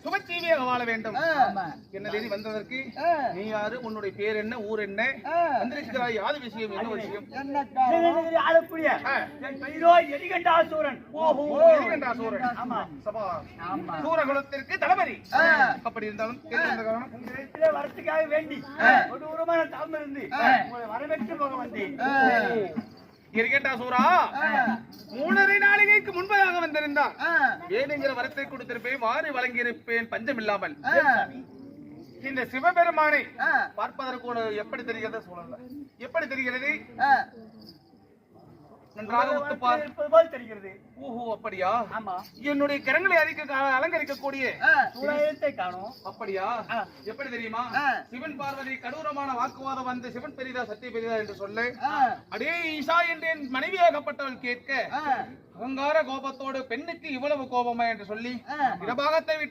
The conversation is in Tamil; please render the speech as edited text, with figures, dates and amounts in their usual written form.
சுபஜீவியாக வாழ வேண்டும். என்ன தேடி வந்ததற்கு நீ யாரு, உன்னுடைய பேர் என்ன, ஊர் என்ன, வந்திருக்கிறாய், யாது விஷயம், என்ன விஷயம்? எரிகண்டாசூரன். சூரகுலத்திற்கு தளபதி. அப்படி இருந்தாலும் வரத்துக்காக வேண்டி ஒரு உருமான தாம் இருந்து வரவேற்று போக வந்தேன். எரிகண்டாசூரா, 3.5 நாளிகைக்கு முன்பதாக வந்திருந்தார். ஏனுங்கிற வரத்தை கொடுத்திருப்பேன், வாரி வழங்கியிருப்பேன், பஞ்சம் இல்லாமல். இந்த சிவபெருமானை பார்ப்பதற்கு எப்படி தெரிகிறது சூழல், எப்படி தெரிகிறது? நன்றாக போல் தெரிகிறது. ஓஹோ, அப்படியா? ஆமா. என்னுடைய கரங்களை அலங்கரிக்கக்கூடிய சூழலத்தை காணும். அப்படியா? எப்படி தெரியுமா? சிவன் பார்வதி கடூரமான வாக்குவாதம் வந்து சிவன் பெரிதா சத்திய பெரிதா என்று சொல்லு. அடே ஈசா என்று என் மனைவியாகப்பட்டவள் கேட்க அகங்கார கோபத்தோடு பெண்ணுக்கு இவ்வளவு கோபமா என்று சொல்லி இடபாகத்தை விட்டு